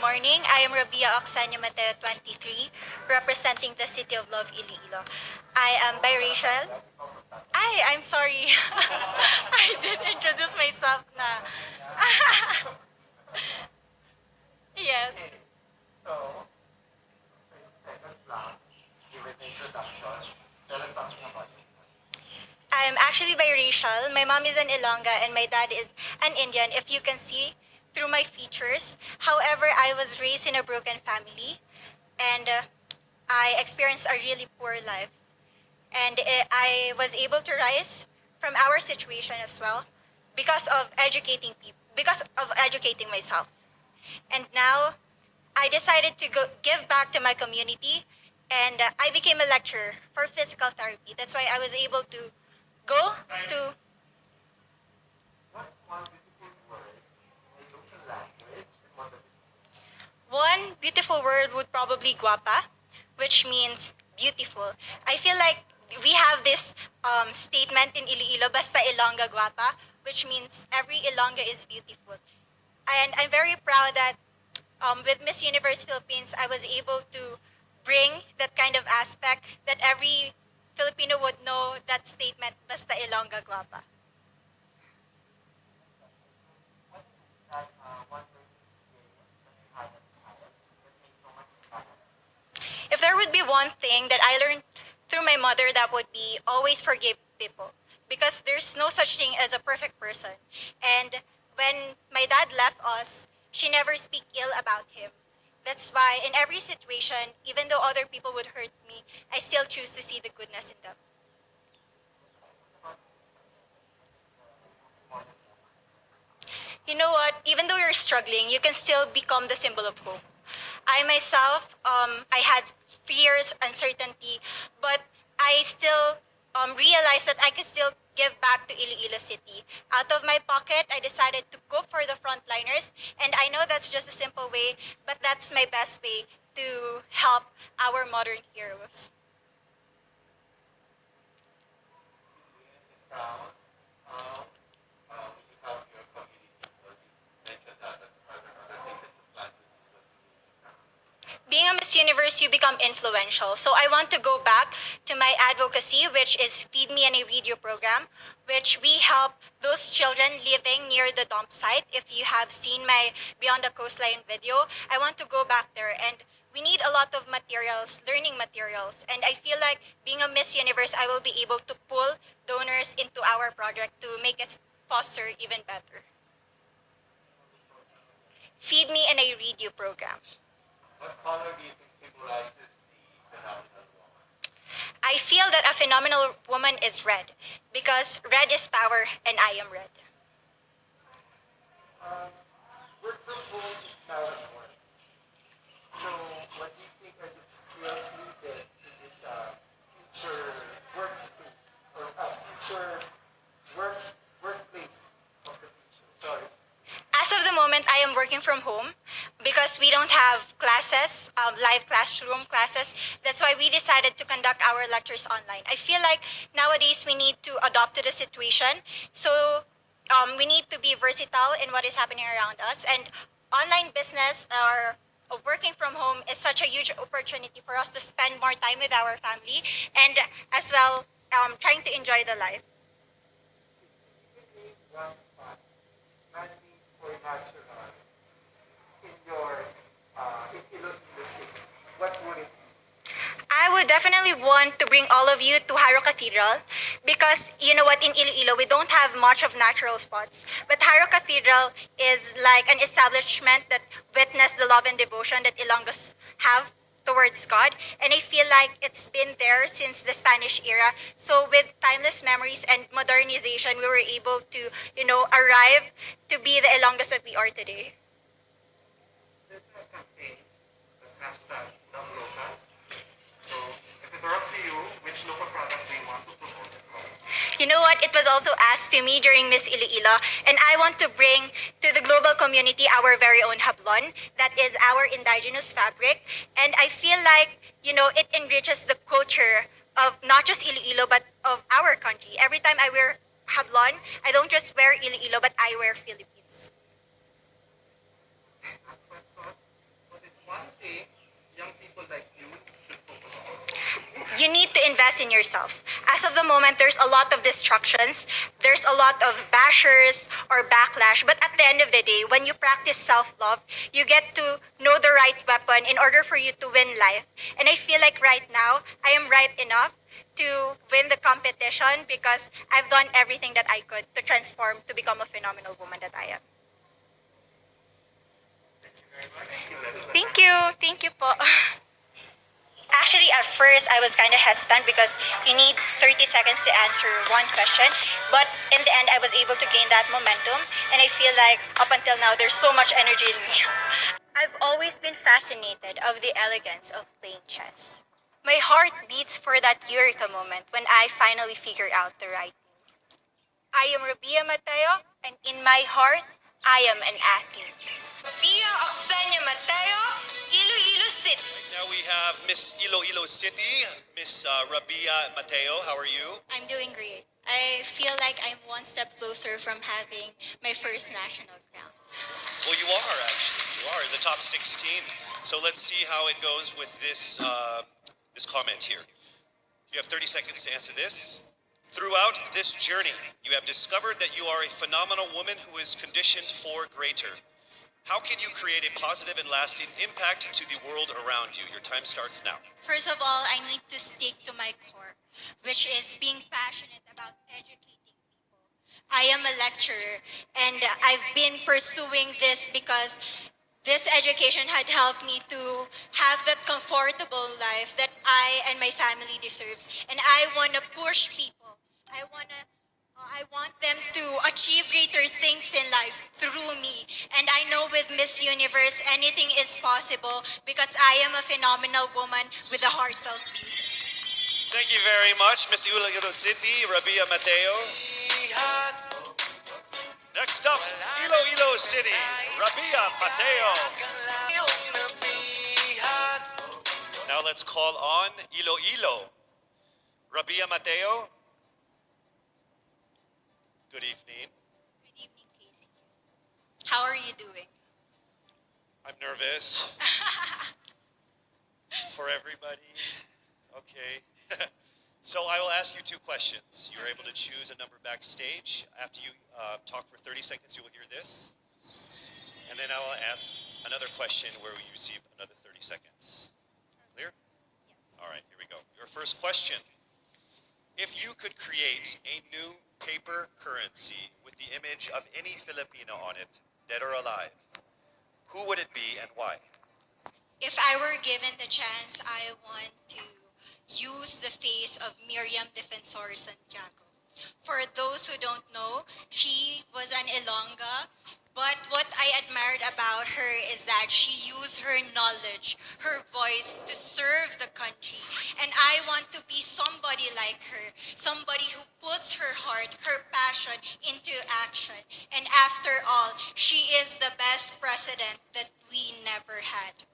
morning. I am RABIYA Mateo 23, representing the City of Love, Iloilo. I am biracial. I'm sorry. I did introduce myself na. Yes. I'm actually biracial. My mom is an Ilongga and my dad is an Indian, if you can see through my features. However, I was raised in a broken family and I experienced a really poor life. And I was able to rise from our situation as well because of educating people, because of educating myself. And now I decided to give back to my community and I became a lecturer for physical therapy. That's why I was able to go to one beautiful word would probably guapa, which means beautiful. I feel like we have this statement in Iloilo, basta Ilongga guapa, which means every Ilongga is beautiful. And I'm very proud that with Miss Universe Philippines, I was able to bring that kind of aspect that every Filipino would know that statement, basta Ilongga guapa. If there would be one thing that I learned through my mother, that would be always forgive people. Because there's no such thing as a perfect person. And when my dad left us, she never speak ill about him. That's why in every situation, even though other people would hurt me, I still choose to see the goodness in them. You know what? Even though you're struggling, you can still become the symbol of hope. I myself, I had fears, uncertainty, but I still realized that I could still give back to Iloilo City. Out of my pocket, I decided to cook for the frontliners, and I know that's just a simple way, but that's my best way to help our modern heroes. Being a Miss Universe, you become influential. So I want to go back to my advocacy, which is Feed Me and I Read You program, which we help those children living near the dump site. If you have seen my Beyond the Coastline video, I want to go back there and we need a lot of materials, learning materials. And I feel like being a Miss Universe, I will be able to pull donors into our project to make it foster even better. Feed Me and I Read You program. What color do you think symbolizes the phenomenal woman? I feel that a phenomenal woman is red because red is power and I am red. Work from home is now at work. So what do you think are the skills needed in this future workspace or future workplace of the future? Sorry. As of the moment, I am working from home because we don't have classes, live classroom classes. That's why we decided to conduct our lectures online. I feel like nowadays we need to adopt to the situation. So we need to be versatile in what is happening around us. And online business or working from home is such a huge opportunity for us to spend more time with our family and as well trying to enjoy the life. If you name one spot, manly or natural, in your in Iloilo City, what would it be? I would definitely want to bring all of you to Haro Cathedral because you know what, in Iloilo we don't have much of natural spots. But Haro Cathedral is like an establishment that witnessed the love and devotion that Ilonggos have towards God. And I feel like it's been there since the Spanish era. So with timeless memories and modernization, we were able to, arrive to be the Ilonggos that we are today. There's a campaign that's hashtag Love Local. So if it were up to you, which local product do you want to promote and why? You know what? It was also asked to me during Miss Iloilo, and I want to bring to the global community our very own hablon. That is our indigenous fabric, and I feel like it enriches the culture of not just Iloilo but of our country. Every time I wear hablon, I don't just wear Iloilo but I wear Philippines. Last question. invest in yourself. As of the moment, there's a lot of distractions, there's a lot of bashers or backlash, but at the end of the day, when you practice self-love, you get to know the right weapon in order for you to win life. And I feel like right now, I am ripe enough to win the competition because I've done everything that I could to transform to become a phenomenal woman that I am. Thank you. Thank you po. Actually, at first, I was kind of hesitant because you need 30 seconds to answer one question. But in the end, I was able to gain that momentum. And I feel like up until now, there's so much energy in me. I've always been fascinated of the elegance of playing chess. My heart beats for that eureka moment when I finally figure out the right move. I am Rabia Mateo, and in my heart, I am an athlete. Rabia Mateo, Iloilo City. Now we have Miss Iloilo City, Miss Rabia Mateo. How are you? I'm doing great. I feel like I'm one step closer from having my first national crown. Well, you are actually. You are in the top 16. So let's see how it goes with this comment here. You have 30 seconds to answer this. Throughout this journey, you have discovered that you are a phenomenal woman who is conditioned for greater. How can you create a positive and lasting impact to the world around you? Your time starts now. First of all, I need to stick to my core, which is being passionate about educating people. I am a lecturer, and I've been pursuing this because this education had helped me to have that comfortable life that I and my family deserves. And I want to push people. I want them to achieve greater things in life through me. And I know with Miss Universe, anything is possible because I am a phenomenal woman with a heartfelt beat. Thank you very much, Miss Iloilo City, Rabia Mateo. Next up, Iloilo City, Rabia Mateo. Now let's call on Iloilo. Rabia Mateo. Good evening. Good evening, Casey. How are you doing? I'm nervous. For everybody. Okay. So I will ask you two questions. You're able to choose a number backstage. After you talk for 30 seconds, you will hear this. And then I will ask another question where you receive another 30 seconds. Clear? Yes. All right, here we go. Your first question. If you could create a new paper currency with the image of any Filipino on it, dead or alive, who would it be and why? If I were given the chance, I want to use the face of Miriam Defensor Santiago. For those who don't know, she was an Ilongga, but what I admired about her is that she used her knowledge, her voice to serve the country. And I want to be somebody like her, somebody who puts her heart, her passion into action. And after all, she is the best president that we never had.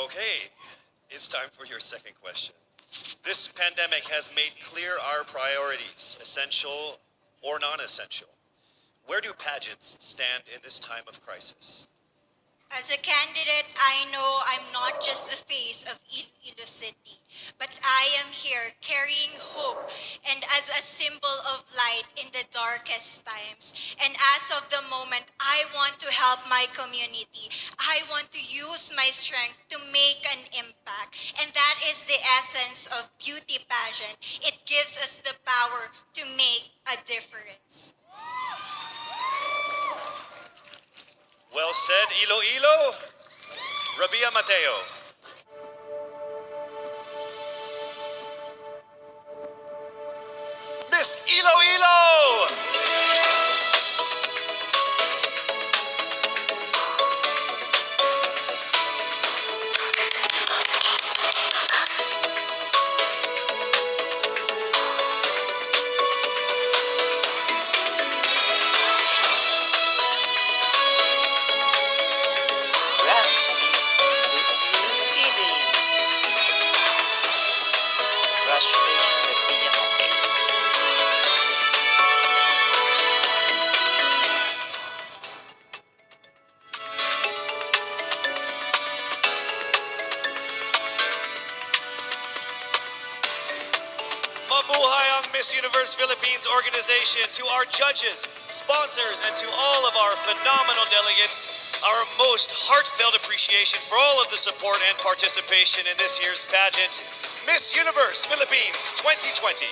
Okay, it's time for your second question. This pandemic has made clear our priorities, essential or non-essential. Where do pageants stand in this time of crisis? As a candidate, I know I'm not just the face of Iloilo City, but I am here carrying hope and as a symbol of light in the darkest times. And as of the moment, I want to help my community. I want to use my strength to make an impact. And that is the essence of beauty pageant. It gives us the power to make a difference. Well said, Iloilo. Rabia Mateo. Miss Iloilo! Universe Philippines organization, to our judges, sponsors, and to all of our phenomenal delegates, our most heartfelt appreciation for all of the support and participation in this year's pageant, Miss Universe Philippines 2020.